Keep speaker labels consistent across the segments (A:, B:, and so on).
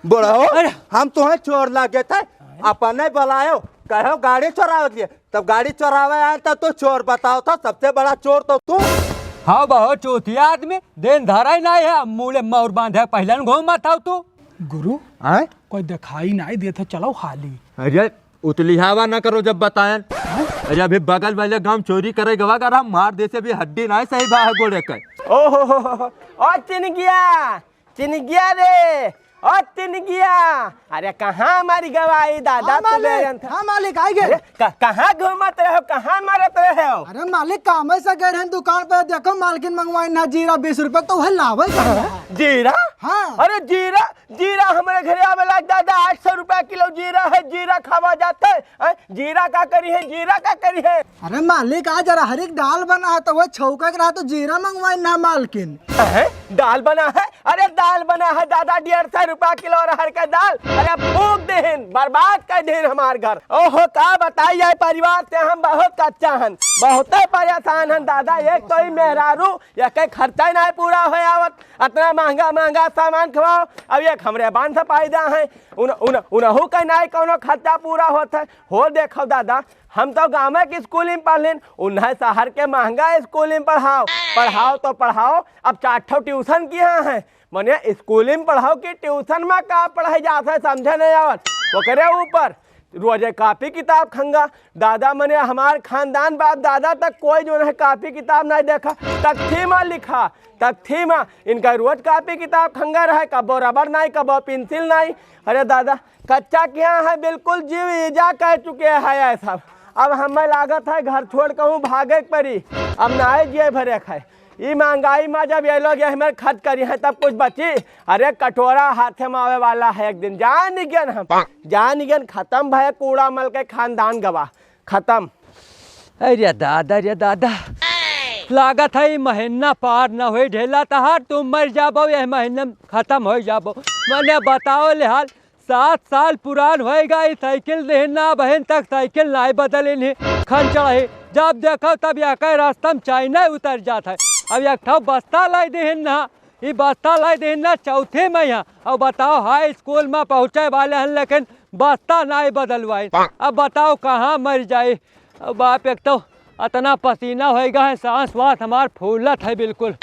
A: बोलो हम तुम्हें चोर लागे थे अपने बुलायो कहो गाड़ी चोरावे लिए तब गाड़ी चोरावे आए तब तो चोर बताओ था सबसे बड़ा चोर तो तू।
B: हाँ बहुत चौथिया आदमी दिन धरा ही नहीं है मुँह मोर बांधे पहले घूमा था तू
C: गुरु
A: आए
C: कोई दिखाई नहीं देता चलो हाली।
A: अरे उतली हवा न करो जब बताएं। अरे अभी बगल वाले गांव चोरी करे गवा कर हम मार दे से भी हड्डी ना सही बाहर गोड़े कर।
D: ओहो ओ चिन गया रे ओ चिन गया। अरे कहाँ हमारी गवाई दादा
C: हाँ मालिक आई गए।
D: कहाँ घूमत रहे हो कहाँ मारत रहे हो।
C: अरे मालिक काम से गए हैं दुकान पे देखो मालकिन मंगवाई ना जीरा 20 रुपए तो वह लावे
D: जीरा।
C: हाँ
D: अरे जीरा हमारे घरे आवे लाग दादा 800 रुपया किलो जीरा है। जीरा खावा जाता है जीरा का करी है।
C: अरे मालिक आज जरा हर एक दाल बना है तो वह छौका रहा तो जीरा मंगवाई ना मालकिन।
D: दाल बना है। अरे दाल बना है दादा 150 रुपया किलो अरहर का दाल। अरे फूक देहन बर्बाद कर देहन हमार घर। ओहो का बताइए परिवार से हम बहुत कच्चा हन बहुत परेशान हन दादा। एक तो ही मेहरारू या कई खर्चा नहीं पूरा हो आवत इतना महंगा सामान खवाओ। अब एक हमरे बांध से पैदा है उनहू का नहीं कोनो खर्चा पूरा होता है। हो देखो दादा हम तो गाँव के स्कूल में पढ़लेन उन्हें शहर के महंगा स्कूल में पढ़ाओ तो पढ़ाओ। अब 4 ट्यूशन किया है मने स्कूल में पढ़ाओ कि ट्यूशन में का पढ़ाई जाता है समझे नहीं आवत। वो करे ऊपर रोजे कापी किताब खंगा दादा मने हमार खानदान बाप दादा तक कोई जो है कापी किताब नहीं देखा तख्ती में लिखा तख्ती में इनका रोज कापी किताब खंगा रहा कबो रबड़ नहीं कबो पेंसिल नहीं। अरे दादा कच्चा क्या है बिल्कुल जीव ईजा कह चुके हैं ऐसा। अब हमें लागत है घर छोड़ कहूँ भागे पड़ी अब ना जिये भरे खाए ये महंगाई में जब ये लोग हमें खर्च करी है तब कुछ बची। अरे कटोरा हाथे में आवे वाला है एक दिन जान निगन खत्म भय कूड़ा मल के खानदान गवा खत्म।
B: अरे दादा लागत है महीना पार न हो ढेला तहार तुम मर जाबो यह महीना खत्म हो जाबो। मैंने बताओ लेहाल 7 साल पुरान होएगा ये साइकिल देना बहन तक साइकिल नहीं बदले खन चढ़े जब देखो तब या रास्ता में चाइना उतर जाता है। अब एक ठो बस्ता लाई देहन ना ये बस्ता लाई देहन ना चौथे में यहाँ। अब बताओ हाई स्कूल में पहुँचे वाले हैं लेकिन बस्ता नहीं बदलवाए। अब बताओ कहाँ मर जाए। अब बाप एक तो इतना पसीना होएगा है सांस वास हमार फूलत है बिल्कुल।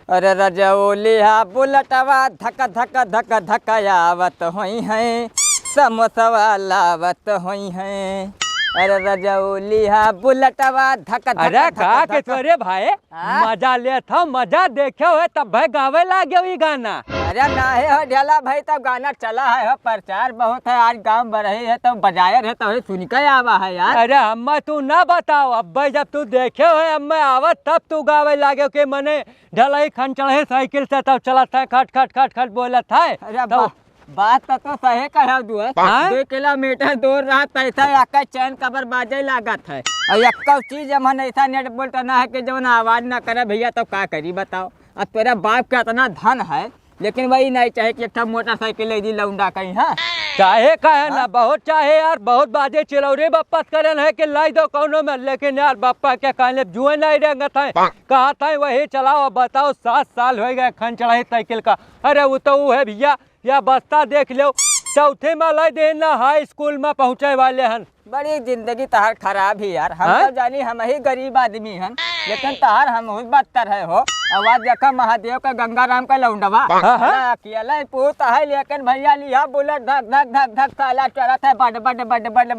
E: अरे रजौली हा बुलटवा धक धक आवत होई है समोसवा लावत होई है। अरे रजौली हा बुलटवा धक
B: अरे का के तोरे भाई मजा ले था मजा देखे हुए तब भाई गावे लागे ये गाना।
E: अरे ना है हो ढेला भाई तब गाना चला है हो प्रचार बहुत है आज गांव में रही है तो बजाए है तो सुन के आवा है यार।
B: अरे अम्मा तू ना बताओ अब भाई जब तू देखे हो अम्मा आवत तब तू गावे लागे के मने ढलाई खन चढ़े साइकिल से तब चला था खट बोलत था।
E: अरे बात तो सही कहा तू है 2 किलोमीटर दूर रहा पैसा आका चैन कबर बाजे लागत है और एक चीज मन ऐसा नेट बोलता ना है कि जब आवाज ना करे भैया तो क्या करी बताओ। अब तेरा बाप का इतना धन है लेकिन वही नहीं चाहे कि एक मोटरसाइकिल ले दी लौंडा कहीं है
B: चाहे कहे ना बहुत चाहे यार बहुत बाजे चिरौरे बप्पस करे है कि लाई दो कौनो में लेकिन यार बप्पा के कहले जुए नहीं रहेंगे थे कहा था वही चलाओ। बताओ 7 साल हो गए खन चढ़ाई साइकिल का। अरे वो तो है भैया या बस्ता देख लो चौथे में लाई देना हाई स्कूल में पहुँचे वाले हैं।
E: बड़ी जिंदगी तहार खराब ही यार हम तो जानी हम ही गरीब आदमी हैं लेकिन तहार हम बदतर है हो। आवाज देखा महादेव का गंगाराम का लौंडवा अकेला पूत है लेकिन भैया लिया बुलेट धक साला चढ़त है बड़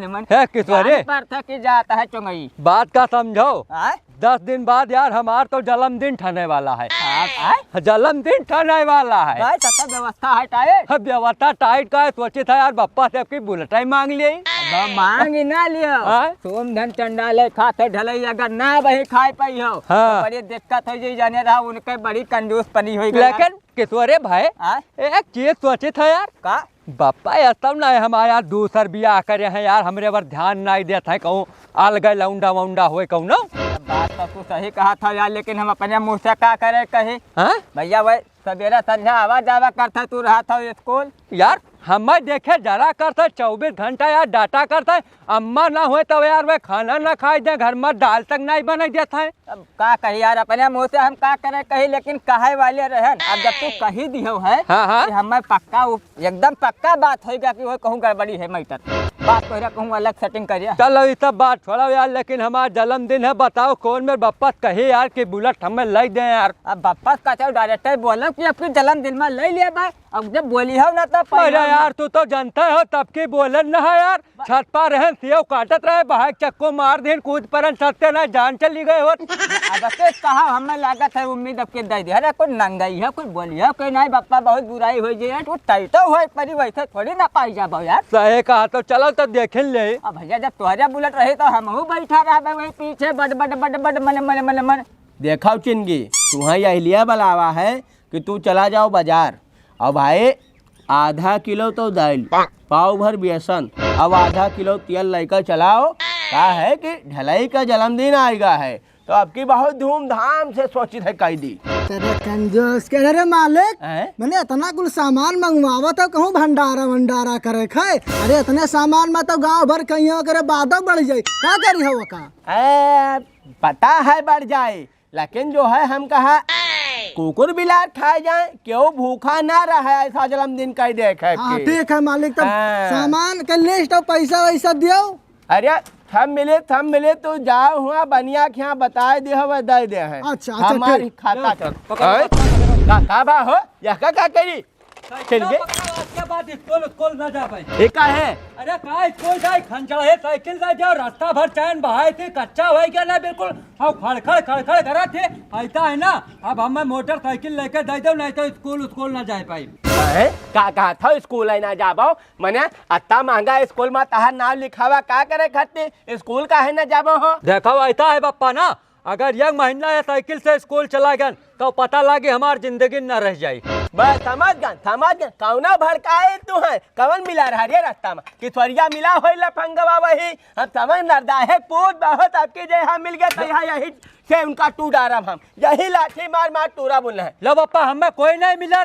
E: मन
B: किसरे
E: थकी जाता है चुंगई।
B: बात का समझो 10 दिन बाद यार हमार तो जन्मदिन ठने वाला है। जन्मदिन ठने वाला है
E: व्यवस्था है टाइट
B: व्यवस्था टाइट का सोचे था यार बप्पा से आपकी बुलेट मांग ली
E: मांग ना लियो सोम धन चंडाले खाते ढलई अगर ना वही खाए पाई हो बड़ी दिक्कत हो जी जाने रहा उनके बड़ी कंजूस पनी हुई।
B: लेकिन किशोरे भाई एक चीज सोचे था यार
E: का
B: बापा ये सब ना हमारे यार दूसर बियाह करे हैं यार हमरे पर ध्यान नहीं देता है कहूँ आल गए लौंडा वौंडा हुए कहूँ ना।
E: बात तो तू सही कहा था यार लेकिन हम अपने मुँह से क्या करे कहे भैया वही सवेरा संध्या आवा जावा करता तू रहा था स्कूल
B: यार हमें देखे जरा करते 24 घंटा यार डाटा करते। अम्मा ना हुए तो यार वे खाना ना खाए दे, घर में दाल तक नहीं बना देता है।
E: अब का कही यार, अपने मुँह से हम का करे कही, लेकिन कहे वाले रहन। अब जब तू कही दियो है
B: हाँ।
E: कि हमें पक्का एकदम पक्का बात होगा कि वो कहूँ गड़बड़ी है मैटर, बात तो कहूँ अलग सेटिंग करिए।
B: चलो ये सब बात छोड़ो यार, लेकिन हमारा जन्मदिन है, बताओ कौन मेरे बप्पा कहे यार कि बुलेट हमें ले दे यार।
E: अब बप्पा का चाहे डायरेक्टर बोलो कि आपके जन्मदिन में ले लिया भाई। अब जब बोली हो ना तो
B: अरे यार तू तो जानता हो तब की बोलन ना है यार, छत पर रहन सेव काटत रहे, बाहर चक्को मार देन, कूद परन छत ना जान चली गए हो।
E: अब से कहा हमें लागत है उम्मीद अब के दे दे। अरे कोई नंगाई है, कोई बोली है कोई नहीं, बप्पा बहुत बुराई हो जाए तो टाइटो हो परी, वैसे थोड़ी ना पाई जा यार।
B: सही कहा, तो चलो तो देख ले।
E: अब भैया जब तुम्हारे बुलेट रही तो हम बैठा रहा वही पीछे बड बड बड बड मन मन मन मन।
D: देखो चिंगी, तुम्हें यह लिया बुलावा है कि तू चला जाओ बाजार, और भाई आधा किलो तो दाल, पाव भर बेसन, अब आधा किलो तेल लेकर चलाओ। क्या है कि ढलाई का जन्मदिन आएगा है तो आपकी बहुत धूमधाम से सोची है कही दी।
C: तेरे कंजूस के रे मालिक,
D: हैं?
C: मैंने इतना कुल सामान मंगवावा तो कहूँ भंडारा भंडारा करे खाए। अरे इतने सामान में तो गांव भर कहीं करे बादो बढ़ जाये, क्या करी हो का?
D: पता है बढ़ जाए, लेकिन जो है हम कहा कुकुर बिलार खाए जाए, क्यों भूखा ना रहे ऐसा जन्मदिन का देखे।
C: हाँ ठीक है मालिक, तब
D: हाँ।
C: सामान का लिस्ट और पैसा वैसा दियो।
D: अरे थम मिले तो जाओ हुआ बनिया के यहाँ बताए दे हो दे दे है।
C: अच्छा,
D: हमारी
C: ठीक।
D: खाता का बा हो या का करी चल गए
B: स्कूल ना जा पाए।
D: ये का है?
B: अरे का स्कूल जाए खंचड़ है, साइकिल से जाओ, रास्ता भर चैन बहाए थे, कच्चा हुआ क्या ना बिल्कुल हम खड़खड़ करा थे। ऐसा है ना, अब हमें मोटरसाइकिल लेके दे दो, नहीं तो स्कूल ना जा पाई।
D: का कहा था स्कूल है ना जाबो, मने अत्ता महंगा स्कूल में तहार नाम लिखावा का करे खातिर स्कूल का है ना जाबो हो।
B: देखो ऐसा है पप्पा ना, अगर यंग महीना या साइकिल से स्कूल चला गया तो पता लगे हमारी जिंदगी न रह जाए।
D: बस समझ गन कौना भड़काए तू है, कवन मिला रहा रे रास्ता में कि थोड़िया मिला हो लफंगवा वही हम समझ नरदा है पूत बहुत आपके जहाँ मिल गया तो यहाँ यही से उनका टूट आ रहा, हम यही लाठी मार मार टूरा बोलना है।
B: लो पप्पा हमें कोई नहीं मिला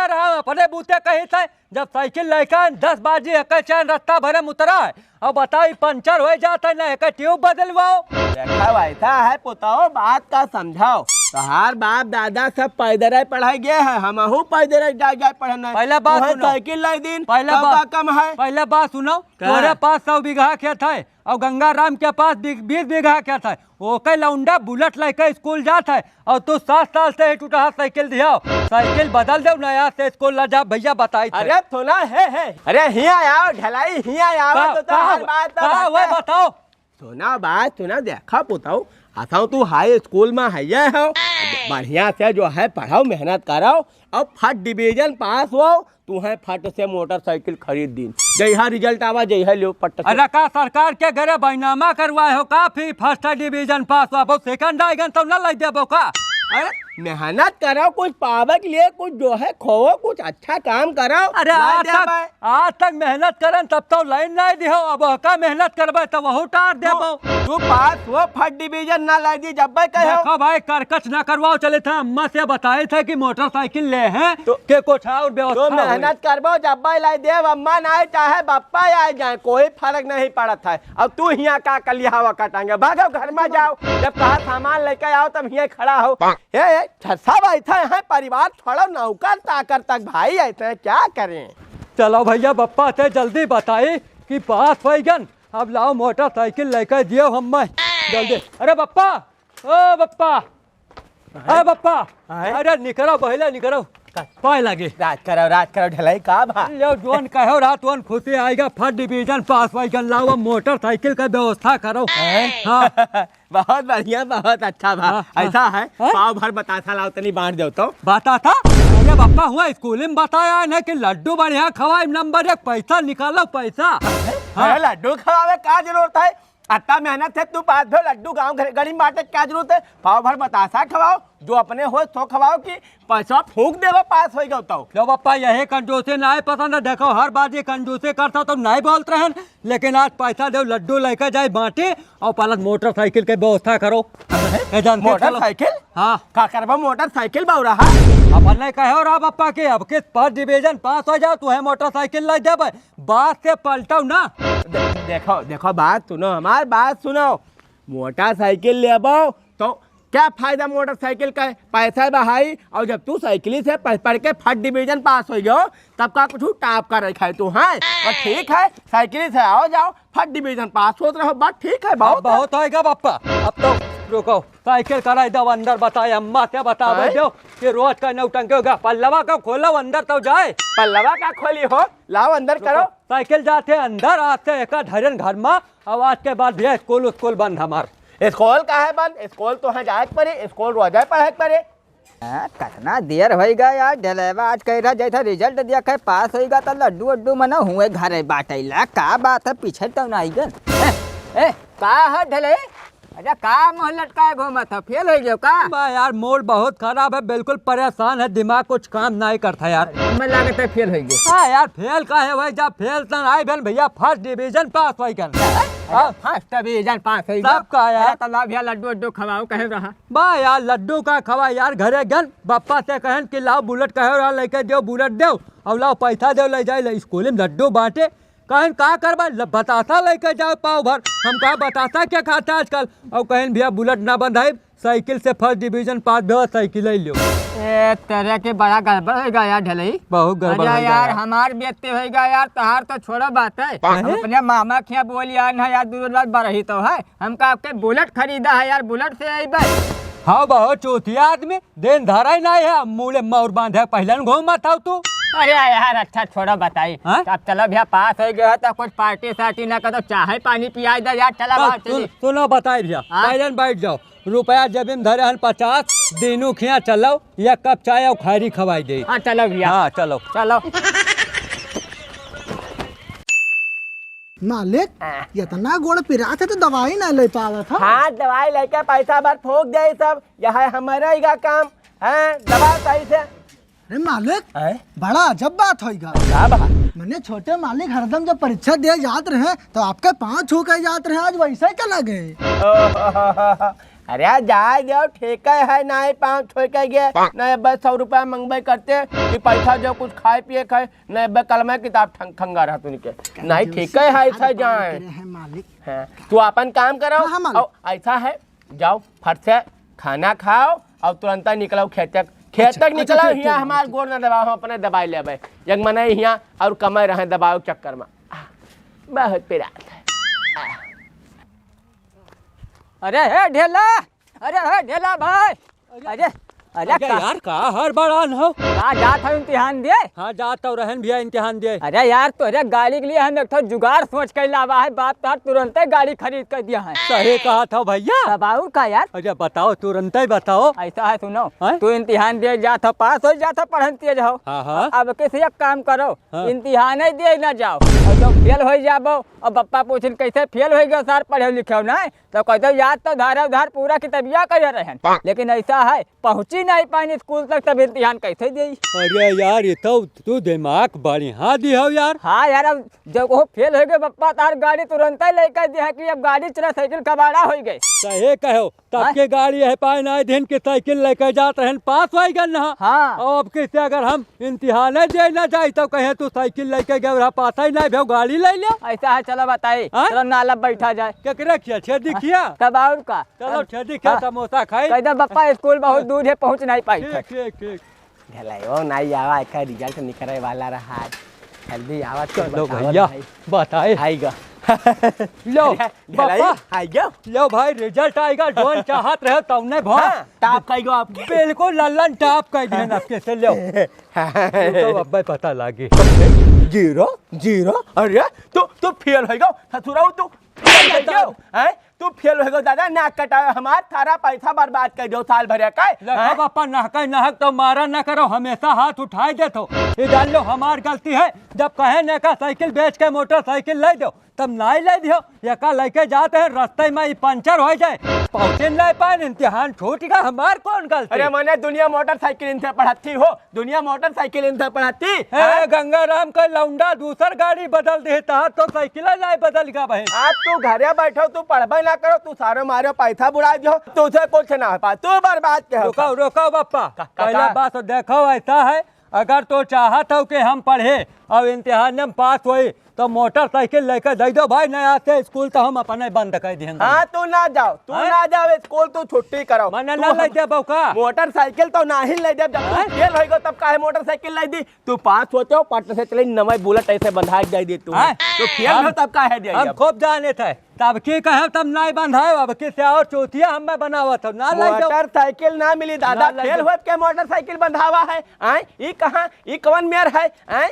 B: रहा, अपने बूते कहीं थे जब साइकिल लेकर 10 बाजी एक चैन रास्ता भरे उतरा है, अब बताओ पंचर हो जाता है ना, एक ट्यूब बदलवाओ।
D: देखा ऐसा है पुताओ, बात का समझाओ, तहार बाप दादा सब पैदल पढ़ाई गए हैं, हमहू पैदल जाए पढ़ना।
B: पहले बात सुनो,
D: साइकिल लाई दिन
B: पहले
D: कम है।
B: पहले बात सुनो, तुम्हारे पास 100 बीघा खेत है और गंगाराम के पास 20 बीघा खेत है, ओके लौंडा बुलेट लेकर स्कूल जाता है और तू 7 साल से टूटा साइकिल दिया, साइकिल बदल दो नया से स्कूल ला जा भैया बताई।
D: अरे थोड़ा है अरे हिया आओ ढलाई हिया आओ तो हर बात
B: बताओ।
D: सुना बात सुना, देखा पुताओ आता तू हाई स्कूल में है हो, बढ़िया से जो है पढ़ाओ मेहनत कराओ, अब फर्स्ट डिवीजन पास हो तू है फट से मोटरसाइकिल खरीद दिन, जैहा रिजल्ट आवा जैहा लो पट्ट।
B: अरे का सरकार के घरे बैनामा करवाए हो का, फिर फर्स्ट डिवीजन पास हुआ बहुत सेकंड आएगा तब ना लग देबो का।
D: अरे मेहनत करो, कुछ पावे के लिए कुछ जो है खोओ, कुछ अच्छा काम करो।
B: अरे आज तक मेहनत करन तब तो लाइन नहीं दिहो, अब का मेहनत करबे तो वहु टार देबो।
D: तू पास हो फर्स्ट डिवीजन ना लाई दी जब कहो।
B: देखो भाई करकच ना करवाओ, चले थे अम्मा से बताए थे कि मोटरसाइकिल ले हैं तो के कुछ और व्यवस्था
D: तो मेहनत करबो जब लाई दे, अम्मा ना आए चाहे बापा आ जाए कोई फर्क नहीं पड़ता है। अब तू हिया का कलिया हवा काटेंगे, भागो घर में जाओ, जब कहा सामान लेकर आओ तब हिया खड़ा हो। सब ऐसा है परिवार, थोड़ा नौकर ताकर तक भाई ऐसे है, क्या करें।
B: चलो भैया बप्पा से जल्दी बताई कि पास होगन, अब लाओ मोटरसाइकिल लेकर दियो हमें जल्दी। अरे बप्पा, ओ बप्पा, अरे बप्पा, अरे निकलो पहले निकलो, पाए लगे।
D: रात करो ढलाई का भा
B: लो जोन कहो रात वन खुशी आएगा, फर्स्ट डिवीजन पास होगन, लाओ मोटरसाइकिल का व्यवस्था करो। हाँ
D: बहुत बढ़िया बहुत अच्छा भा, ऐसा है पाव भर बतासा लाओ तनी बांट दो तो।
B: बता था अरे बप्पा हुआ स्कूल में बताया है ना कि लड्डू बढ़िया खवाए, नंबर 1 पैसा निकालो पैसा।
D: अरे लड्डू खवावे का जरूरत है, अत्ता मेहनत है तू पास भर लड्डू गाँव गरीब बांटे क्या जरूरत है, पाव भर बतासा खवाओ, जो अपने हो सो खवाओ कि पैसा फूक देवो पास हो गया।
B: लो बप्पा यही कंजूसी ना पसंद है, देखो हर बार ये कंजूसी करता तो नहीं बोलते हैं, लेकिन आज पैसा दो लड्डू लेकर जाए बांटे और पहले मोटरसाइकिल की व्यवस्था करो।
D: मोटरसाइकिल?
B: हाँ
D: का करबो मोटरसाइकिल बहु रहा
B: अपन नहीं कहे रा पप्पा के अब किस फर्स्ट डिवीजन पास हो जाओ तुम्हें मोटरसाइकिल ला देब बात से पलटो ना।
D: देखो देखो बात सुनो, हमारी बात सुनो। मोटरसाइकिल लेबो तो क्या फायदा मोटरसाइकिल का, पैसा बहाई। और जब तू साइकिल से पढ़ के फर्स्ट डिवीजन पास हो गयो तब का कुछ टाप कर रखा है तू है। और ठीक है साइकिल से आओ जाओ फर्स्ट डिवीजन पास होते रहो, बात ठीक है।
B: बहुत होएगा पप्पा। अब तो रुको साइकिल कराई दो अंदर बताए अम्मा से बता दो कि रोज का नौटंकी होगा। पल्लवा का खोलो अंदर तो जाए।
D: पल्लवा का खोली हो, लाओ अंदर करो।
B: साइकिल जाते अंदर आते एक धरन घर में आवाज के बाद भी स्कूल बंद हमार।
D: स्कूल का है बंद? स्कूल तो है जाए पड़े, स्कूल रोजा पढ़े पड़े।
E: कितना देर होगा यार, ढलेवा आज कह रहा जैसा रिजल्ट दिया है पास होगा तो लड्डू वड्डू मना हुए घर बाटैला। का बात है पीछे तो नहीं गन ए का है ढले? अरे का मुँह लटकाए घूमा था, फेल हो गया का?
B: यार मूड बहुत खराब है, बिल्कुल परेशान है, दिमाग कुछ काम नहीं करता यार।
E: मैं लागत है फेल हो गया।
B: हाँ यार फेल का है भाई, जब फेल तो आई बहन भैया फर्स्ट डिवीजन पास हुई कर
E: फर्स्ट डिवीजन पास हो
B: सब का यार।
E: तालाब भैया लड्डू वड्डू खवाओ कहे रहा
B: बा यार लड्डू का खवा यार घरे गन पप्पा से कहन कि लाओ बुलेट कहे रहा लेके दो बुलेट दो और लाओ पैसा दो ले जाए स्कूल में लड्डू बांटे। कहन का करबा बतासा लेके जाओ पाव भर। हम कहा बतासा क्या खाता आजकल। और कहन भैया बुलेट ना बंधाई साइकिल से फर्स्ट डिवीजन पास भी साइकिल ले लो।
E: तरह के बड़ा गड़बड़ होगा यार ढलई,
B: बहुत गड़बड़
E: अरे यार हमार बेते होगा यार, तहार तो छोड़ो बात है। हम अपने मामा के यहाँ बोल यार दूर बात बरही तो है। हमका आपके बुलेट खरीदा है यार, बुलेट से आई बस।
B: हाँ बहुत चौथिया आदमी दिन धरा ही नहीं है, मूले मोर बांधे पहले घूम मत आओ तू।
E: अरे यार अच्छा छोड़ो बताई। अब चलो भैया पास हो गया तो कुछ पार्टी सार्टी ना करो, चाहे पानी पिया दे यार। चला
B: सुनो बताई भैया पहले बैठ जाओ। रुपया जब धरे हन 50 दिनू खिया चलो या कप चाय और खारी खवाई दे।
E: हाँ चलो भैया,
B: हाँ चलो
E: चलो।
C: मालिक इतना गोड़ पिरा थे तो दवाई ना ले पावा था।
D: हाँ दवाई लेके पैसा भर ठोक दे सब, यह है हमारा ही का काम है। दवा सही से।
C: अरे मालिक बड़ा अजब बात होगा। मैंने छोटे मालिक हरदम जब परीक्षा दिए जाते रहे तो आपके 5 छू के जाते रहे, आज वैसे ही चला गए।
D: अरे जाए दो ठीक है ना, 5 छो के गए न 100 रुपया मंगबे करते कि पैसा जो कुछ खाए पिए खाए न कल में किताब खंगा रहा तुम के नहीं। ठीक है ऐसा जाए
C: मालिक।
D: तू अपन काम करो।
C: हाँ,
D: ऐसा है जाओ फट से खाना खाओ और तुरंत निकलो खेत तक निकला। यहाँ हमारे गोड़ न दबाओ, हम अपने दबाई ले एक मने यहाँ और कमाई रहे दबाओ चक्कर में बहुत पिरात है।
E: अरे हे ढेला, अरे हे ढेला भाई, अरे अरे
B: यार का हर बड़ान हो
E: कहाँ जात है इम्तिहान दिए?
B: हाँ जाता हूँ रहन भैया इम्तिहान दिए।
E: अरे यार तोरे गाड़ी के लिए हम एक जुगाड़ सोच कर लावा है, बाप तो तुरंत गाड़ी खरीद कर दिया है।
B: सही कहा था भैया।
E: दबाऊ का यार?
B: अरे बताओ तुरंत ही बताओ।
E: ऐसा है सुनो, तू इम्तिहान दे जाता पास हो जाता पढ़न तेज हो। अब किसी एक काम करो, इम्तिहान ही दे न जाओ और जो फेल हो जाबो और पप्पा पूछन कैसे फेल हो गया सर पढ़े लिखे ना तो कहते याद तो धारा उधार पूरा किताबिया कर रहे। लेकिन ऐसा है पहुंची नहीं पानी स्कूल तक तब इम्तिहान कैसे दे।
B: अरे यार ये तो तू दिमाग बढ़िया दी हो यार।
E: हाँ यार अब जब वो फेल हो गए पप्पा तार गाड़ी तुरंत ही लेकर दिया कि अब गाड़ी चला साइकिल कबाड़ा हो गई।
B: सही कहो तब के गाड़ी है पाए ना दिन की साइकिल लेकर जाते हैं पास हो गए ना।
E: हाँ
B: अब किसी अगर हम इम्तिहान दे ना जाए तो कहे तू साइकिल लेकर गए पास ही नहीं भे गाड़ी ले लिया।
E: ऐसा है चलो बताइए, चलो नाला बैठा जाए।
B: केकरे किया छेदी किया
E: कब और का
B: चलो छेदी किया समोसा खाई।
E: कहते पप्पा स्कूल बहुत दूर है पहुंच नहीं पाई।
B: ठीक ठीक ठीक
D: ढलाइयो नहीं आवा का रिजल्ट निकले वाला रहा जल्दी आवा।
B: चलो भैया बताए
D: आएगा
B: लो पापा
D: आएगा
B: लो भाई रिजल्ट आएगा जोन चाहत रहे तब नहीं भा
D: टाप कईगो आपके
B: बिल्कुल लल्लन टाप कर दिए आपके से लो तो अब पता लागी
D: 0 अरे तू फेल होगा ससुराऊ तू तू फेल होगा दादा नाक कटाओ हमार थारा पैसा बर्बाद कर दो साल भर का।
B: पापा नाहक तो मारा न करो, हमेशा हाथ उठाए देतो। ये जान लो हमार गलती है, जब कहे न का साइकिल बेच के मोटरसाइकिल ले दो तब नहीं ले दियो। यका लेके जाते हैं रास्ते में पंचर हो जाए पहुंचे नहीं पाए इम्तिहान छूट गया, हमार कौन गलती।
D: अरे मैंने दुनिया मोटरसाइकिल इनसे पढ़ाती हो, दुनिया मोटरसाइकिल इनसे पढ़ाती
B: है। गंगाराम का लौंडा दूसर गाड़ी बदल देता तो साइकिल नहीं बदल गया बहन।
D: आज तू घरे बैठो तू पढ़बे ना ना करो, तू सारे मारे पैसा बुरा जो तुझे कुछ ना हो पा, तू बर्बाद के हो।
B: रुको रुको बापा,
D: का-
B: पहला बात तो देखो ऐसा है, अगर तो चाहत हो कि हम पढ़े और इम्तिहान में पास हुई तो मोटरसाइकिल लेकर दे दो भाई, नहीं आते स्कूल तो हम अपने बंद कर देंगे।
D: हाँ तू ना जाओ, तू ना जाओ स्कूल, तू छुट्टी करो।
B: मैंने
D: तू
B: ना ले दे बउका।
D: मोटरसाइकिल तो ना ही ले दे, जब तू फेल होएगा तब काहे मोटरसाइकिल ले दी। तू पास होते हो पट से चले नवा बुलेट ऐसे बंधा के दे दी तू।
B: हाँ?
D: तो फेल हो तब काहे दे।
B: हम खूब जाने थे, तब की कहे तब नहीं बंधाए, अब किसे और चौथिया हमें बनावा था ना ले जाओ।
D: मोटरसाइकिल ना मिली दादा,
B: ना ले
D: फेल
B: जाओ।
D: हो के मोटरसाइकिल बंधावा है। आए ई कहां, ई कौन मेयर है? आए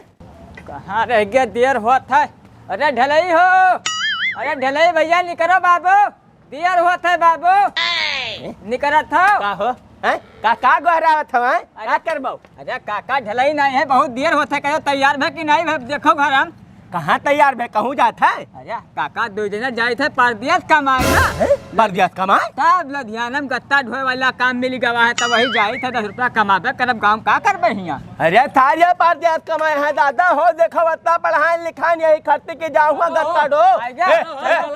E: कहाँ रह गया, देर होत है। अरे ढलई हो, अरे ढलई भैया निकलो बाबू, देर होत है बाबू, निकलत हो।
D: का हो? हैं? का गहरावत हो? हैं? का करबो?
E: अरे काका ढलई नहीं है, बहुत देर होत है, कहो तैयार भे कि नहीं भे, देखो घर हम।
D: कहाँ तैयार बे, कहूँ जात है?
E: अरे काका दो जना जाए थे परदेश कमाए ना,
D: बरदियास कमाए?
E: तब लुधियाना में गत्ता ढोए वाला काम मिल गवा है, तब वही जाए थे 10 रुपया कमाबे करब, गाँव का करबे हियाँ।
D: अरे थारिया परदेस कमाए हैं दादा, हो देखो इतना पढ़ाई लिखाई यही खर्च के जाऊंगा गत्ता डो।
E: आइगा।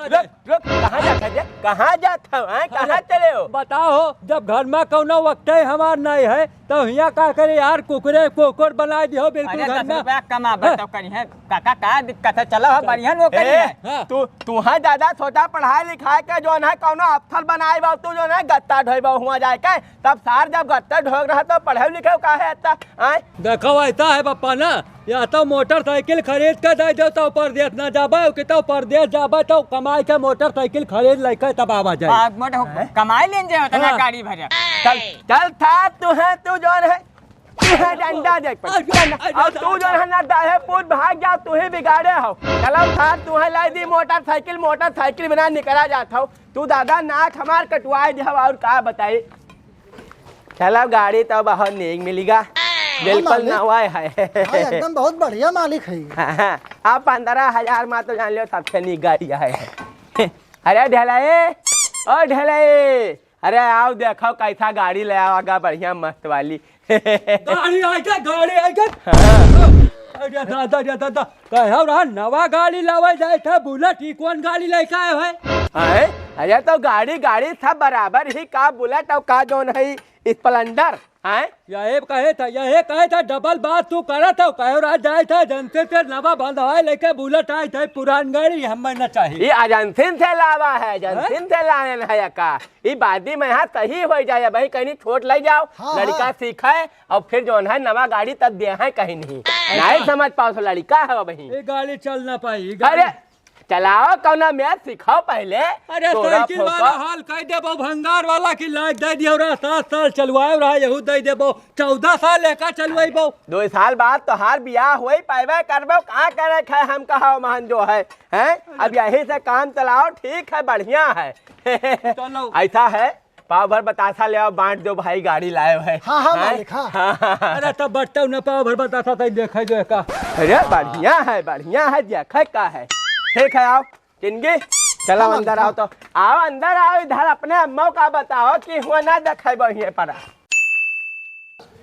D: रुक रुक, कहाँ जाता है? कहाँ जाता हो? हैं? कहाँ चले हो?
B: बताओ, जब घर में कौनो वक्त हमार नहीं है तो यहाँ का करे यार, कुकरे कुकुर बना दियो बिल्कुल
E: अरे
B: घर
E: 10
B: में।
E: रुपया कमाबे तो करी है काका, का दिक्कत है, चलो हो बढ़िया नो करी है।
B: हाँ।
D: तू है दादा छोटा पढ़ाई लिखाई के जो है कौनो अफसर बनाए बा, तू जो है गत्ता ढोबा हुआ जाए के, तब सार जब गत्ता ढोग रहा तो पढ़े लिखे का है इतना। आए
B: देखो ऐसा है पप्पा ना, या तो मोटरसाइकिल खरीद के दे दो तो परदेश ना जाबे, कि तो परदेश जाबे तो कमाई के मोटरसाइकिल खरीद लेके तब आवा जाए।
E: कमाई लेन जाए उतना
B: हाँ।
E: गाड़ी भरे।
D: चल चल था तू है, तू जो है तू है डंडा देख पर डंडा। और तू जो है ना दाहे पूत भाग जा, तू ही बिगाड़े हो। चलो था तू है लाई दी मोटरसाइकिल, मोटरसाइकिल बिना निकला जाता हो। तू दादा नाक हमार कटवाए दे और का बताई। चलो गाड़ी तो बहुत नेक मिलेगा, बिल्कुल ना हुआ है।
C: हाँ, एकदम बहुत बढ़िया मालिक है।
D: हाँ, आप 15,000 में तो जान लो सबसे नी गाड़ी है। अरे ढलाए, ओ ढलाए, अरे आओ देखो कैसा गाड़ी ले आवागा, बढ़िया मस्त वाली।
B: गाड़ी आई क्या, गाड़ी आई क्या? अरे दादा रे दादा, कहो रहा नवा गाड़ी लावे जाए था, बुलेट ही कौन गाड़ी लेके आए है?
D: अरे तो गाड़ी गाड़ी सब बराबर ही, का बुलेट और का जोन है स्प्लेंडर है।
B: यही कहे था डबल बात तू करा था, कहो रहा जाए था जनते से नवा बंधवाए लेके बुलेट आए थे, पुरान गाड़ी हमें न चाहिए।
D: ये एजेंसी से लावा है, एजेंसी से लाने है का। ये बादी में यहाँ सही हो जाए भाई, कहीं छोट ले जाओ।
C: हाँ,
D: लड़का सीखा है और फिर जो है नवा गाड़ी तब दे है, कहीं नहीं समझ पाओ तो लड़का है भाई।
B: ये गाड़ी चल ना पाई।
D: अरे चलाओ कौना मैच सिखाओ पहले।
B: अरे साइकिल वाला हाल कह देबो, भंगार वाला की लाइट दे दियो रहा, 7 साल चलवाए रहा, यहू दे देबो, 14 साल लेकर चलवाइबो।
D: 2 साल बाद तो हार बियाह हुई पाइबे करबो, कहाँ करे है हम कहा महान जो है, हैं? अब यही से काम चलाओ, ठीक है बढ़िया है।
B: चलो।
D: ऐसा है पाव भर बतासा ले आओ, बांट दो भाई, गाड़ी लाए है।
C: हाँ हाँ मालिक, हाँ।
B: अरे तब बट्टे न पाओ भर बताता था, देखे जो का।
D: अरे बढ़िया है देखे का है। ठीक है आओ चिंगी, चलो अंदर आओ, तो आओ अंदर आओ, इधर अपने अम्मा का बताओ कि हुआ ना देखे बढ़िया पड़ा।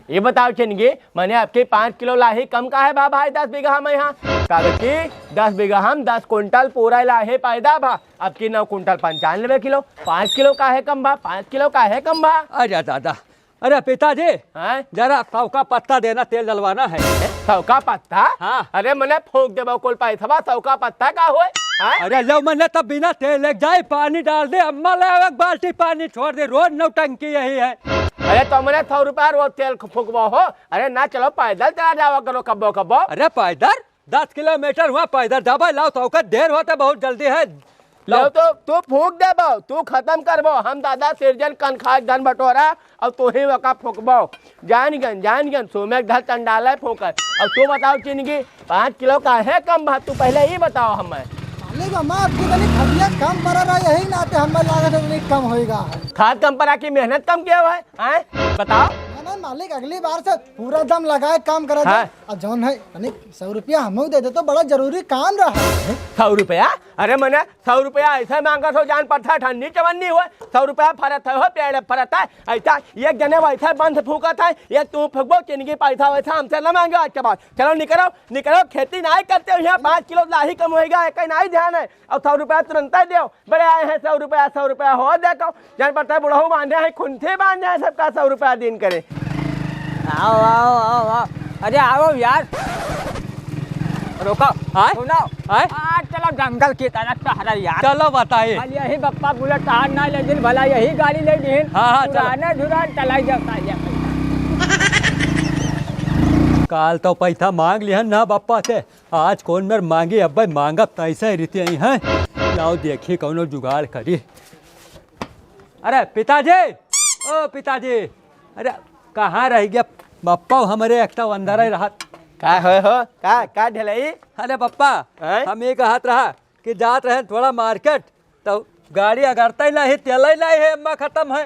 D: ये बताओ चिंगी, मैंने आपके 5 किलो लाही कम का है भाई 10 बीघा में यहाँ कागजी 10 बीघा हम 10 कुंटल पूरा लाहे पैदा भा, अब की 9 कुंटल 95 किलो, 5 किलो का है कम भा, 5 किलो का है कम भा।
B: अरे दादा, अरे पिताजी जरा 100 का पत्ता देना, तेल डलवाना है।
D: 100 का पत्ता?
B: हाँ।
D: अरे मैंने फूक दे कुल पैसा, 100 का पत्ता का हुए?
B: अरे लो मैंने तब बिना तेल लग जाए, पानी डाल दे, अम्मा ले एक बाल्टी पानी छोड़ दे, रोज नौटंकी यही है।
D: अरे तो मैंने 100 रुपया रोज तेल फूकबो हो। अरे ना चलो पैदल चला जाओ करो कब्बो कब्बो।
B: अरे पैदल 10 किलोमीटर हुआ पैदल दबा लाओ, तो का देर होता बहुत जल्दी है।
D: लो तो तू फूक देबो, तू खत्म करबो, हम दादा सिरजन कन खाए धन बटोरा और तू ही वका फूकबो। जान गन सोमे घर चंडाला फूक। अब तू बताओ चिंगी 5 किलो का है कम भा, तू पहले ही बताओ हमें।
C: मालिक अम्मा आपकी तनी खटिया कम पड़ रहा, यही नाते हमें लागत है कम होएगा।
D: खाद कम परा की मेहनत कम किया हुआ है, बताओ।
C: ना मालिक अगली बार से पूरा दम लगाए काम करा
D: हाँ।
C: अब जौन है 100 रुपया हम दे दे तो बड़ा जरूरी काम रहा
D: 100 रुपया? अरे मैंने 100 रुपया ऐसे मांगा तो जान पड़ता ठंडी चवन्नी हुआ 100 रुपया फरत है हो पेड़ फरत है ऐसा एक जने वैसा बंद फूका था एक तू फूको जिनकी पैसा वैसा हमसे न मांगे आज के बाद चलो निकलो निकलो खेती नहीं करते हो यहाँ 5 किलो लाही कम होएगा एक नहीं ध्यान है और 100 रुपया तुरंत ही दो बड़े आए हैं 100 रुपया हो देखो जान पड़ता है बुढ़ऊ बांधे हैं खुंथे बांधे हैं सबका 100 रुपया दिन करे।
E: आओ आओ आओ आओ अरे आओ यार रोको
B: आए?
E: सुनो
B: आए?
E: आज चलो जंगल की तरफ टहरा यार
B: चलो बताइए।
E: भले यही बप्पा बुलेट टहर ना ले दिन भला यही गाड़ी ले दिन
B: हाँ, चलो।
E: पुराने धुरान चलाई जाता है
B: काल तो पैसा मांग लिया ना बप्पा से आज कौन मेर मांगी अब मांगब तैसे ही रीति आई है लाओ देखिए कौनो जुगाड़ करी। अरे पिताजी ओ पिताजी अरे कहाँ रह गया बप्पा हमारे एक तो अंदर ही रहा।
D: का हो का ढलाई?
B: अरे बप्पा
D: हैं?
B: हम ये कहत रहा कि जात रहे थोड़ा मार्केट तो गाड़ी अगरता ही नहीं तेल ही नहीं है अम्मा खत्म है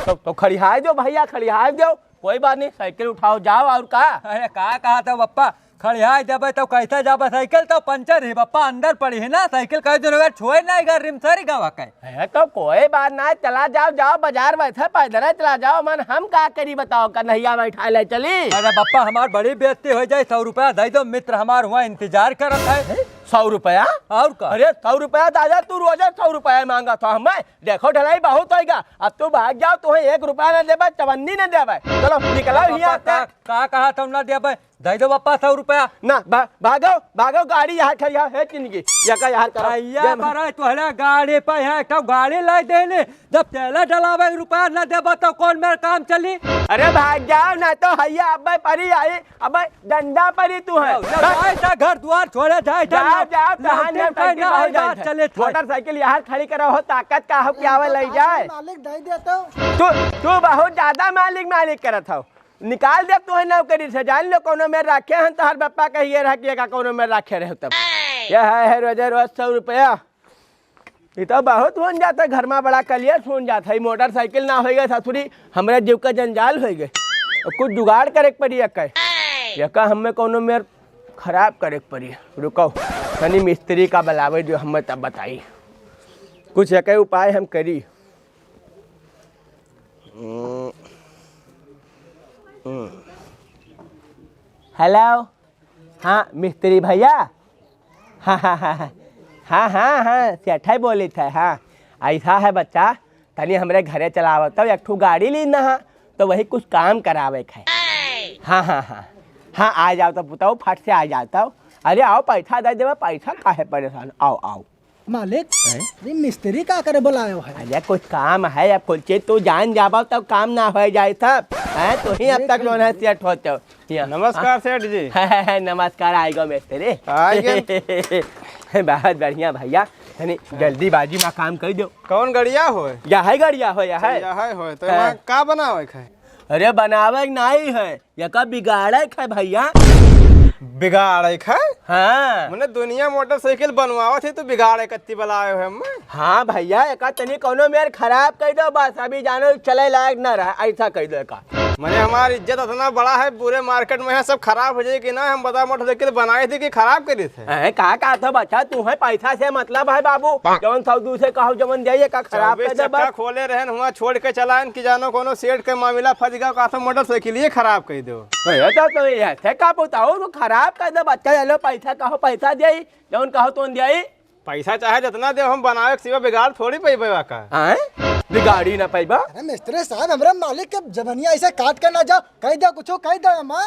D: तो खड़िहाई दो भैया खड़िहाई दो कोई बात नहीं साइकिल उठाओ जाओ और का।
B: अरे कहा था बप्पा खड़िया जब तो कैसा जाबा साइकिल तो पंचर है बप्पा अंदर पड़ी है ना साइकिल कई दिन अगर छोड़ नहीं कर रिमसरी गावा के
D: है तो कोई बात ना चला जाओ बाजार बैठे पैदल चला जाओ मन हम का करी बताओ कन्हैया बैठा ले चली।
B: अरे बप्पा हमार बड़ी बेइज्जती हो जाए 100 रुपया दे दो मित्र हमार हुआ इंतजार करत है
D: 100 रुपया?
B: और का
D: अरे 100 रुपया दादा तू रोज 100 रुपया मांगा था हमें देखो ढलाई बहुत होगा अब तू भाग जाओ तुम्हें 1 रुपया न देबे चवन्नी न देबे चलो निकलो यहाँ
B: का कहा था ना दे दे दो बप्पा 100 रुपया
D: ना भागो गाड़ी यहाँ खड़िया है जिंदगी यहाँ करो
B: भैया पर तोहरा गाड़ी पे है तो गाड़ी ला देने जब तेला डलावे रुपया न देबा तो कौन मेरा काम चली।
D: अरे भाग जाओ ना तो हैया अब परी आई अब डंडा परी तू है
B: घर द्वार छोड़े जाए चले
D: मोटरसाइकिल यहाँ खड़ी करो हो ताकत का हो क्या ले जाए
C: मालिक दे देता
D: तू बहुत ज्यादा मालिक करत हो निकाल दे तू नौकरी से जान लो कोनो में रखे हैं तो हर बप्पा कहिए रखिएगा कोनो में रखे रहे तब यह है रोज 100 रुपया ये तो बहुत हो जाता घर में बड़ा कलियर सुन जाता है मोटरसाइकिल ना होगा ससुरी हमारे जीव का जंजाल हो गए कुछ जुगाड़ करे पड़ी यका हमें कोनो में खराब करे पड़ी रुको तनी मिस्त्री का बलावे जो हमें तब बताई कुछ एक उपाय हम करी। हेलो हाँ मिस्त्री भैया हाँ सेठा बोले थे हाँ ऐसा है बच्चा तनी हमरे घरे चलावत तो एक ठू गाड़ी ली ना तो वही कुछ काम करावे है। हाँ आ जाओ तो बताओ फट से आ जाता हूँ। अरे आओ पैसा दे देवा पैसा काहे परेशान आओ
C: मालिक अरे मिस्त्री का करे बुलाए हो है
D: अरे कुछ काम है अब कुछ चीज तू जान जाबा तब काम ना हो जाए सब है तो ही अब तक लोन है सेठ होते हो।
F: नमस्कार सेठ जी।
D: नमस्कार आएगा मिस्त्री बहुत बढ़िया भैया जल्दीबाजी में काम कर दो।
F: कौन गड़िया हो
D: या है गाड़िया हो या है
F: तो यहाँ का बनावे है?
D: अरे बनावे नहीं है या का बिगाड़े है भैया
F: बिगाड़े है?
D: हाँ
F: मैंने दुनिया मोटरसाइकिल बनवावत थी तो बिगाड़े कत्ती बलाए हो हम।
D: हाँ भैया एक तनी कोनो मेर खराब कर दो बस अभी जानो चले लायक न रहा ऐसा कर दो का
F: मैंने हमारी इज्जत इतना बड़ा है पूरे मार्केट में है सब खराब हो जाए कि ना हम बता मोटरसाइकिल बनाए थे कि खराब करे थे।
D: कहा था बच्चा तुम्हें पैसा से मतलब है बाबू जवन 100 से कहो जवन जाइए का खराब कर दे बस
F: खोले रहे हुआ छोड़ के चलान कि जानो कोनो सेठ के मामला फंस गया का तो मोटरसाइकिल ये खराब कर दो
D: तो ऐसे का बताओ तो खराब कर दो बच्चा चलो पैसा कहो पैसा दे जवन कहो तो दिया
F: पैसा चाहे जितना दे हम बनावे सिवा बिगाड़ थोड़ी पैबा का
D: बिगाड़ी ना पैबा।
C: अरे मिस्त्री साहब हमारे मालिक के जबनिया ऐसे काट के ना जाओ कह दो कुछ कह दो माँ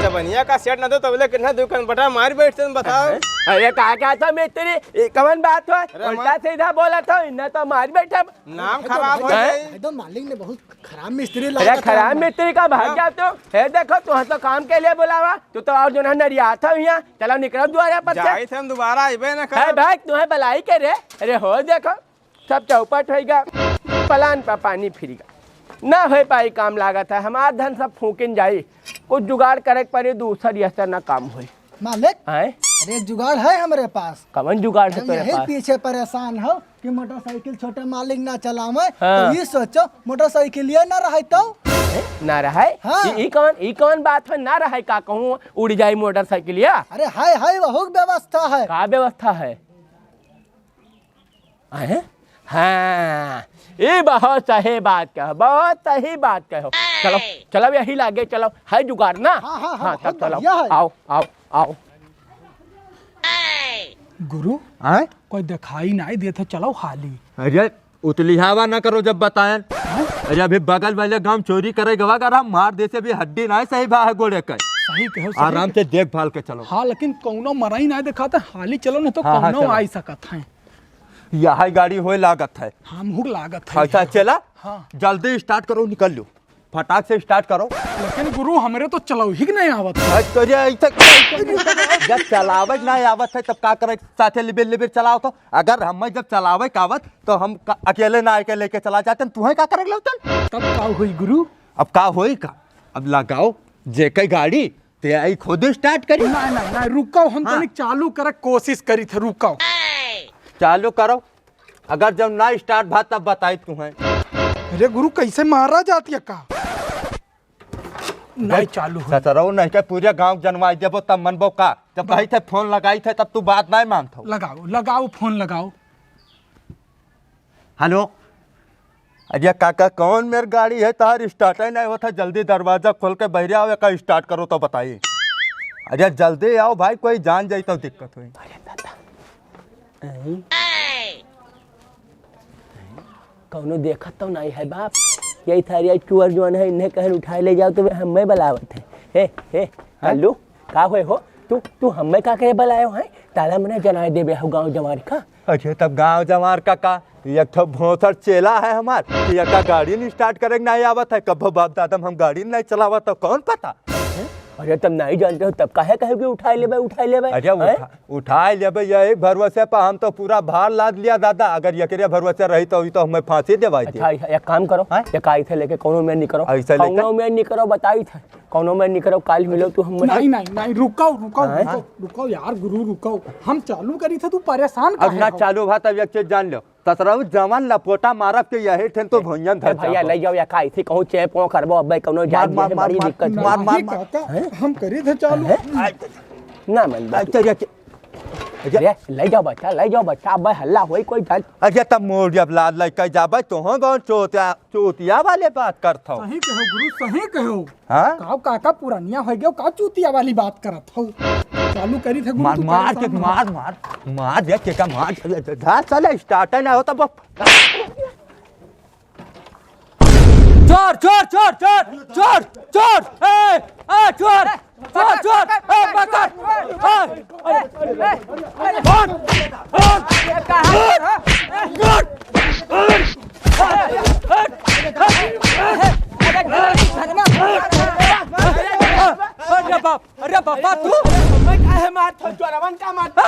F: जबनिया का सेट ना दो तबले कितना दुकान बटा मार बैठते बताओ।
D: अरे क्या था मिस्त्री कवन बात हो उल्टा सीधा बोला था इन्हें तो मार बैठा
F: नाम खराब हो
C: एकदम मालिक ने बहुत खराब मिस्त्री
D: लगा। खराब मिस्त्री का भाग जा तो है देखो तुम तो काम के लिए बुलावा तू तो और जो है नरिया था यहाँ चलो निकलो द्वारा पर
F: जाई थे हम दोबारा आइबे ना कर
D: भाई तुम्हें बलाई के रे अरे हो देखो सब चौपट होगा पलान पर पानी फिरेगा ना हो पाई काम लागत है हमारा धन सब फूकिन जाई कुछ जुगाड़ करे पड़े दूसर ऐसा ना काम हो
C: मालिक
D: है।
C: अरे एक जुगाड़ है हमारे पास
D: कवन जुगाड़ है
C: हम
D: तेरे
C: यही
D: पास?
C: पीछे परेशान हो कि मोटरसाइकिल छोटे मालिक ना चलावे तो ये सोचो मोटरसाइकिल ये ना रहे तो
D: ना रहा है
C: हाँ।
D: ई कौन बात है ना रहा है का कहूँ उड़ जाई मोटरसाइकिलिया
C: अरे हाय बहुत व्यवस्था है।
D: का व्यवस्था है हैं? हाँ ये बहुत सही बात कहो बहुत सही बात कहो चलो चलो यही लागे चलो है जुगाड़ ना
C: हाँ,
D: तब चलो
C: बढ़िया है।
D: आओ आओ आओ
G: गुरु
A: हैं?
G: कोई दिखाई नहीं देता, चलो हाली।
A: अरे उतली हवा ना करो जब बताएं। अरे अभी बगल वाले गांव चोरी करे गवा कर हम मार दे से भी हड्डी ना सही बा है गोड़े का।
G: सही कहो
A: आराम से देखभाल के चलो।
G: हाँ लेकिन कौनो मराई नहीं दिखाता, हाली चलो नहीं तो
A: हाँ,
G: कौनो
A: चलो।
G: आई सकत है।
A: यह गाड़ी होए लागत है।
G: हम हुक लागत है।
A: अच्छा चला
G: हाँ।
A: जल्दी स्टार्ट करो निकल लो फटाक से स्टार्ट करो।
G: लेकिन गुरु हमरे तो चलो ही नहीं आवत है।
A: जब चलावे ना आवत है तब का करे साथे लिबिर लिबिर चलाओ तो अगर हम जब चलावे कावत तो हम अकेले ना आके लेके चला जाते तुम्हें का करे चल
G: तब का हुई गुरु?
A: अब का होई का अब लगाओ जे कई गाड़ी ते आई खुद स्टार्ट करी।
G: नहीं रुको हम
A: हाँ।
G: तनिक चालू करे कोशिश करी थे, रुको।
A: चालू करो अगर जब ना स्टार्ट भा तब बताई तुम्हें।
G: अरे गुरु कैसे मारा जाती है का? नहीं चालू है।
A: सतरऊ नहीं के पूरे गांव जनवाई देबो तब मनबो का जब कही थे फोन लगाई थे तब तू बात नहीं मानतो।
G: लगाओ फोन लगाओ।
A: हेलो अरे काका कौन मेरी गाड़ी है तार स्टार्ट ही नहीं होता जल्दी दरवाजा खोल के बहरे आओ का स्टार्ट करो तो बताइए। अरे जल्दी आओ भाई कोई जान जाई तो दिक्कत हुई।
D: कौनो देखत तो नहीं है बाप यही थारी चुअर जो है इन्हें कहन उठाए ले जाओ तो हमें बलावत है। हे हेलो का हुए हो तू हमें का करे बलायो है ताला मने जनाए देबे हो गांव जवार का।
A: अच्छा तब गांव जमार का एक तो भोसर चेला है हमार कि का गाड़ी नहीं स्टार्ट करे नहीं आवत है कब बाप दादा हम गाड़ी नहीं चलावत तो कौन पता।
D: अरे तब नहीं जानते हो तब काहे कहे उठाए लेबे।
A: अरे उठाए लेबे यही भरोसे पर हम तो पूरा भार लाद लिया दादा अगर यकरे भरोसे रही तो हमें फांसी देवाई थी।
D: अच्छा एक काम करो एक आई थे लेके कोनो में नहीं करो
A: ऐसा लेके?
D: कोनो में नहीं करो बताई थे कोनो में नहीं करो काल मिलो तू हम
G: नहीं रुको यार गुरु रुको। हम चालू करी थे तू परेशान
A: अब ना चालू भा तब एक चीज जान लो तसरऊ जवान लपोटा मारब के यही ठन तो भुंजन धर
D: भैया ले जाओ या काई थी कहूं चेप पो करबो अब कोनो जान
A: मार,
D: बड़ी
A: मार,
D: दिक्कत
A: मार,
D: है।
A: मार,
G: काका हम करी थे चालू।
D: ना मन अरे ले जाओ बच्चा अब हल्ला होई कोई धन।
A: अरे तब मोड़ जब लाद लेके जाबे तो हो गौन चोतिया वाले बात करत हो।
G: सही कहो गुरु सही कहो।
A: हां
G: काव काका पुरानिया हो गयो का चूतिया वाली बात करत हो। चालू करी थे गुरु
A: मार
G: तू
A: मार के
G: परेशान
A: मार दे के का मार धा चले स्टार्ट ना होता बस।
B: चोर चोर चोर चोर चोर चोर ए चोर चोर चोर ए पकड़ अरे बाबा तू
D: काहे मारत हो चोरवन का मारत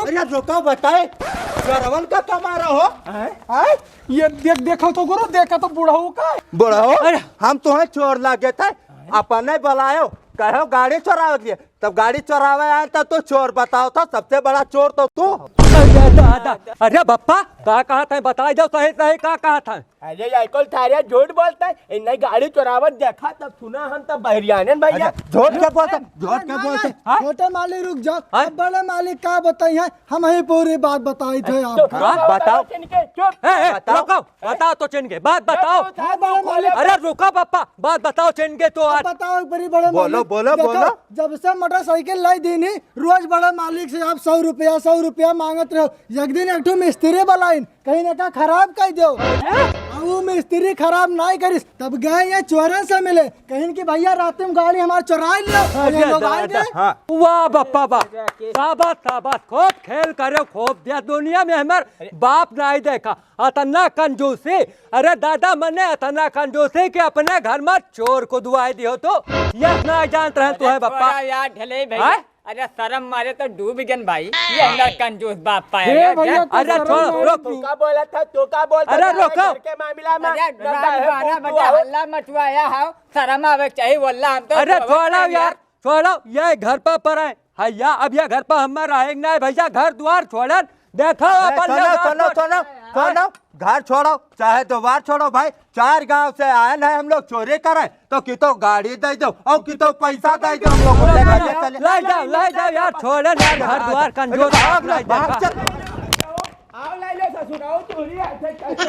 A: अरे रोको बताए चोरवन का कमा रहो हैं।
G: ये देखो तो गुरु देखा तो बूढ़ा हो का
A: बड़ा हो हम तुम्हें चोर लागे थे अपने बुलायो कहो गाड़ी चोरावे लिए तब गाड़ी चोरावे आए तब तो चोर बताओ था सबसे बड़ा चोर तो तू।
B: दादा अरे बप्पा का कहा था बता जाओ सही सही का कहा था।
D: अरे यार थारे झूठ बोलता है इन्हें गाड़ी चोरावत देखा तब सुना हम तब बहरियाने भैया
A: झूठ के बोलते झूठ के बोलते।
C: छोटे मालिक रुक जाओ अब बड़े मालिक का बताई है हम ही पूरी बात बताई थे आपको।
A: बताओ
B: बताओ तो चिन्ह के बात बताओ।
C: हाँ, बड़े मालिक
B: अरे रुको पप्पा बात बताओ चिन्ह के तो आज
C: बताओ बड़ी बड़े
A: बोलो,
C: मालिक।
A: बोलो,
C: देखो,
A: बोलो।
C: जब से मोटरसाइकिल लाई दी नी रोज बड़े मालिक से आप 100 रुपया मांगत रहो। एक दिन एक मिस्त्री बलाइन कहीं ना कहीं खराब कर दो वो मिस्त्री खराब नहीं करिस तब गए ये चोरन से मिले कहीं कि भैया रात में गाड़ी हमारे चुरा लियो।
B: वाह बप्पा वाह साबात खूब खेल करे खूब दिया दुनिया में हमार बाप नहीं देखा अतना कंजूसी। अरे दादा मने अतना कंजूसी कि अपने घर में चोर को दुआई दियो तो ये ना जानत रहे तू है बप्पा
E: यार ढले भैया अरे शर्म मारे तो डूब गन भाई ये अंदर कंजूस बाप पाए।
B: अरे छोड़ रोक
D: तू का बोला था तू का बोलता
B: अरे रोको
D: के मामला में
E: हल्ला मचवाया है शर्म आवे चाहिए वल्ला हम तो।
B: अरे छोड़ो यार छोड़ो ये घर पर पड़े हैया अब ये घर पर हम रहेंगे नहीं भैया घर द्वार छोड़न देखो अपन
A: सुनो सुनो सुनो सुनो घर छोड़ो चाहे द्वार छोड़ो भाई, 4 गांव से आए हैं हम लोग चोरी करें तो कि तो गाड़ी दे दो और कि तो पैसा दे दो, हम लोग ले चले।
B: ले जाओ यार, छोड़े यार घर द्वार कंजूस।
A: भाग चल।
D: आओ ले लो ससुर, आओ चोरी ऐसे कैसे